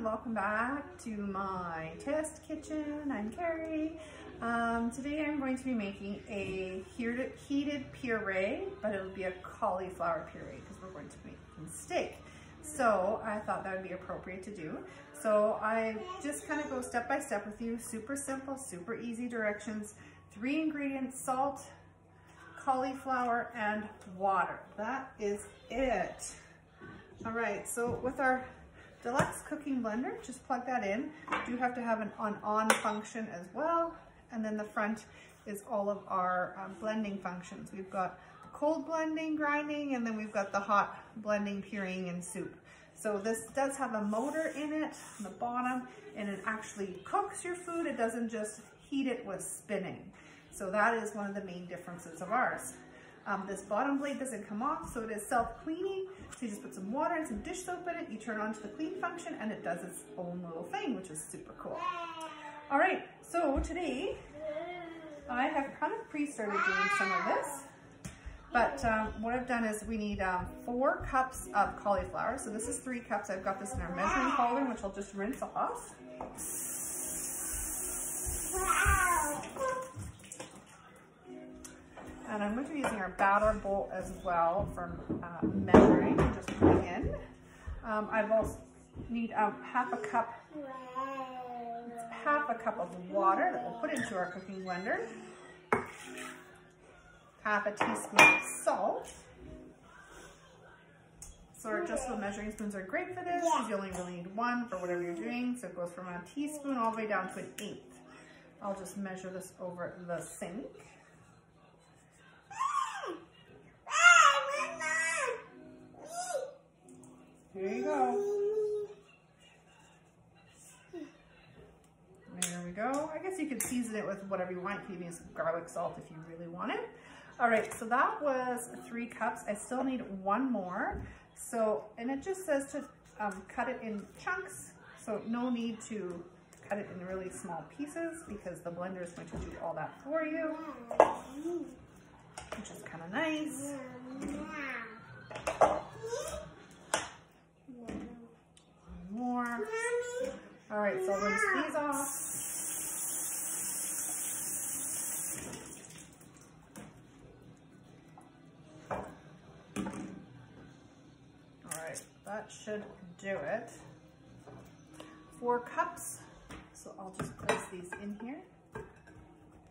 welcome back to my test kitchen. I'm Carrie. Today I'm going to be making a heated puree, but it'll be a cauliflower puree because we're going to be making steak. So I thought that would be appropriate to do. So I just kind of go step by step with you. Super simple, super easy directions. 3 ingredients: salt, cauliflower, and water. That is it. All right, so with our Deluxe cooking blender, just plug that in. You do have to have an on function as well. And then the front is all of our blending functions. We've got cold blending, grinding, and then we've got the hot blending, pureeing, and soup. So this does have a motor in it on the bottom, and it actually cooks your food. It doesn't just heat it with spinning. So that is one of the main differences of ours. This bottom blade doesn't come off, so it is self-cleaning. So you just put some water and some dish soap in it, you turn on to the clean function, and it does its own little thing, which is super cool. All right, so today I have kind of pre-started doing some of this, but what I've done is we need 4 cups of cauliflower. So this is 3 cups. I've got this in our measuring cauldron, which I'll just rinse off. And I'm going to be using our batter bowl as well for measuring, just putting in. I've also need half a cup of water that we'll put into our cooking blender. Half a teaspoon of salt. So our adjustable measuring spoons are great for this because you only really need 1 for whatever you're doing. So it goes from a teaspoon all the way down to an 1/8. I'll just measure this over the sink. Here you go. There we go. I guess you could season it with whatever you want. You can use some garlic salt if you really want it. All right, so that was 3 cups. I still need 1 more. So, and it just says to cut it in chunks. So no need to cut it in really small pieces because the blender is going to do all that for you, which is kind of nice. More. All right, so I'll rinse these off. All right, that should do it. 4 cups, so I'll just place these in here.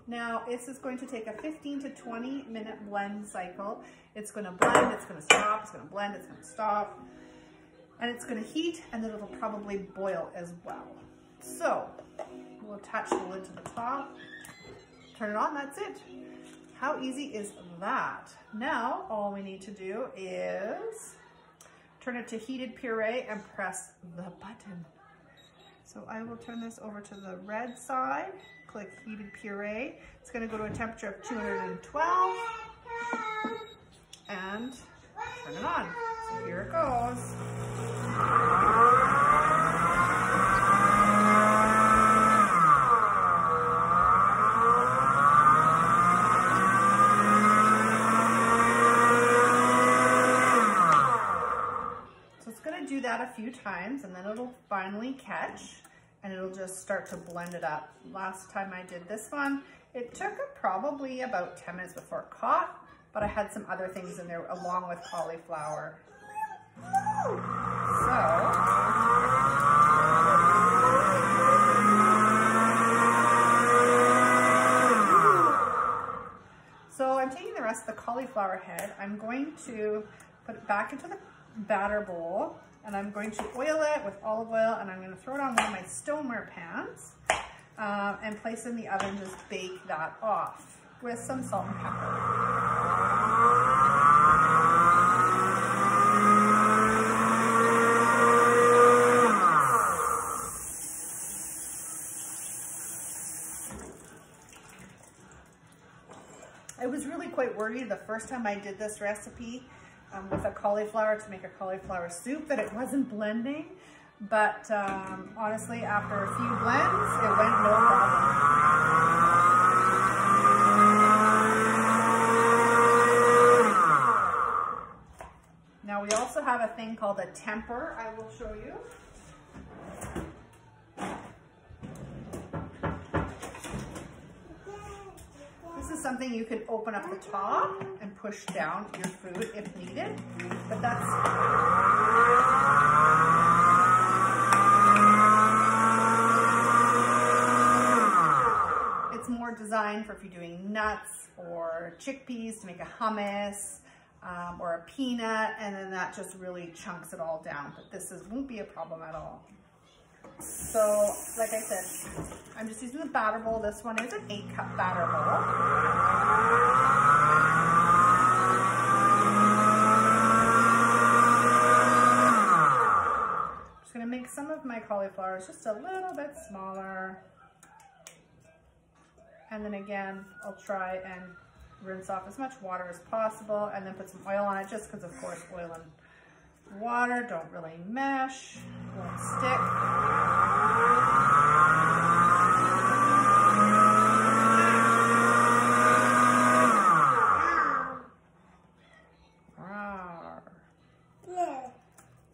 Now, this is going to take a 15 to 20 minute blend cycle. It's going to blend, it's going to stop, it's going to blend, it's going to stop. And it's going to heat, and then it'll probably boil as well. So we'll attach the lid to the top, turn it on, that's it. How easy is that? Now all we need to do is turn it to heated puree and press the button. So I will turn this over to the red side, click heated puree. It's going to go to a temperature of 212 and turn it on. So here it goes. So it's going to do that a few times, and then it'll finally catch, and it'll just start to blend it up. Last time I did this one, it took probably about 10 minutes before it caught, but I had some other things in there along with cauliflower. So I'm taking the rest of the cauliflower head. I'm going to put it back into the batter bowl, and I'm going to oil it with olive oil, and I'm going to throw it on one of my stoneware pans and place it in the oven, just bake that off with some salt and pepper. I was really quite worried the first time I did this recipe with a cauliflower to make a cauliflower soup that it wasn't blending, but honestly, after a few blends, it went no problem. Now we also have a thing called a temper I will show you. something you can open up the top and push down your food if needed, but that's it's more designed for if you're doing nuts or chickpeas to make a hummus or a peanut, and then that just really chunks it all down. But this won't be a problem at all. So, like I said, I'm just using the batter bowl. This one is an 8-cup batter bowl. I'm just gonna make some of my cauliflowers just a little bit smaller. And then again, I'll try and rinse off as much water as possible and then put some oil on it, just because of course oil and water don't really mesh, won't stick.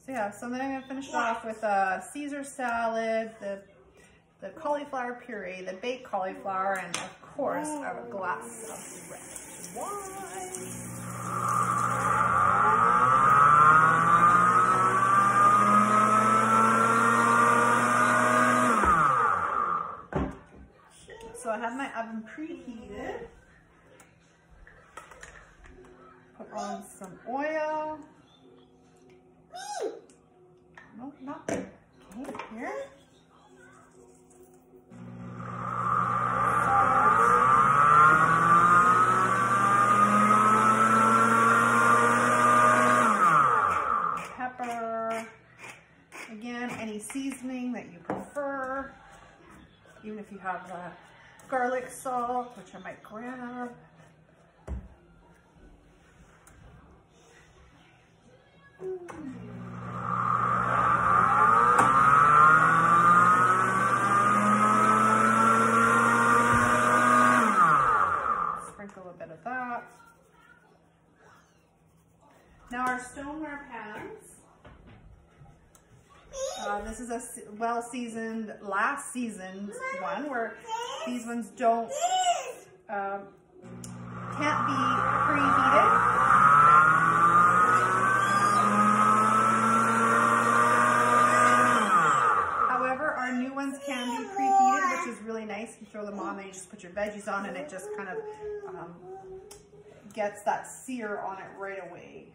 So yeah, so then I'm gonna finish it off with a Caesar salad, the cauliflower puree, the baked cauliflower, and of course a glass of red wine. So I have my oven preheated. Put on some oil. No, not okay, here. Pepper. Again, any seasoning that you prefer. Even if you have garlic salt, which I might grab. Sprinkle a bit of that. Now our stoneware pans. This is a well-seasoned, last seasoned one, where these ones don't, can't be preheated. However, our new ones can be preheated, which is really nice. You throw them on, then you just put your veggies on, and it just kind of gets that sear on it right away.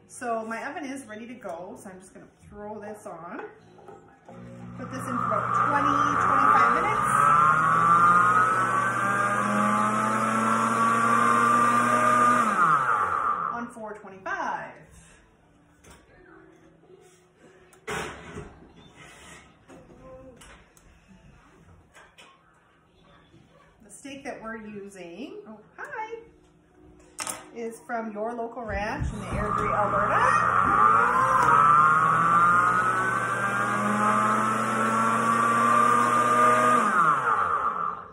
So my oven is ready to go, so I'm just going to throw this on. Put this in for about 20-25 minutes. On 425. The steak that we're using, oh hi, is from Your Local Ranch in the Airdrie, Alberta.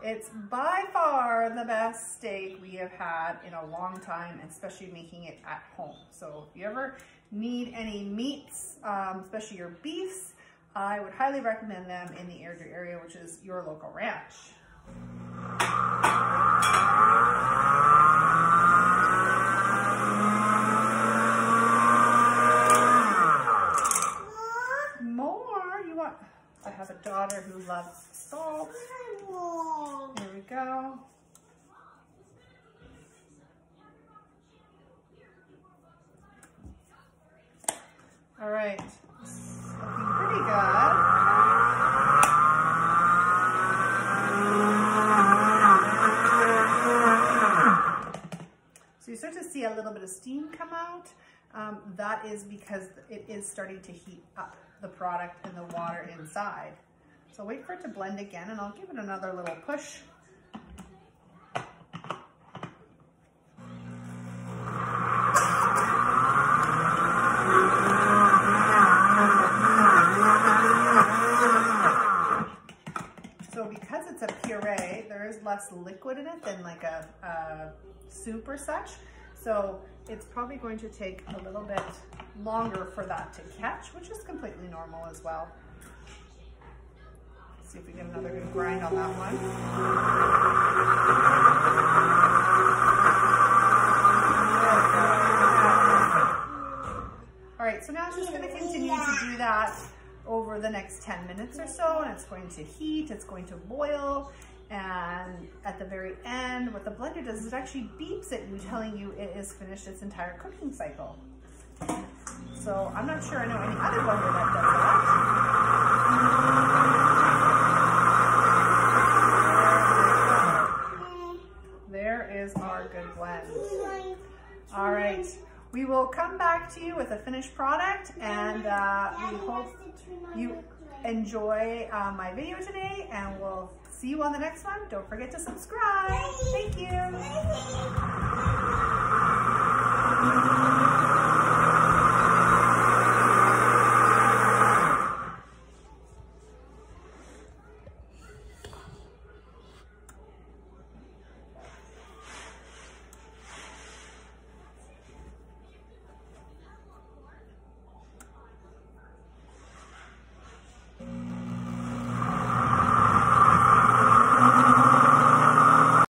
It's by far the best steak we have had in a long time, especially making it at home. So if you ever need any meats, especially your beefs, I would highly recommend them in the Airdrie area, which is Your Local Ranch. I have a daughter who loves salt. Here we go. All right, looking pretty good. So you start to see a little bit of steam come out. That is because it is starting to heat up the product and the water inside. So wait for it to blend again, and I'll give it another little push. So because it's a puree, there is less liquid in it than like a soup or such. So it's probably going to take a little bit longer for that to catch, which is completely normal as well. Let's see if we get another good grind on that one. right, so now it's just going to continue to do that over the next 10 minutes or so, and it's going to heat, it's going to boil, and at the very end, what the blender does is it actually beeps at you, telling you it is finished its entire cooking cycle. So I'm not sure I know any other blender that does that. There is our good blend. All right, we will come back to you with a finished product, and we hope you enjoy my video today, and we'll see you on the next one. Don't forget to subscribe. Thank you.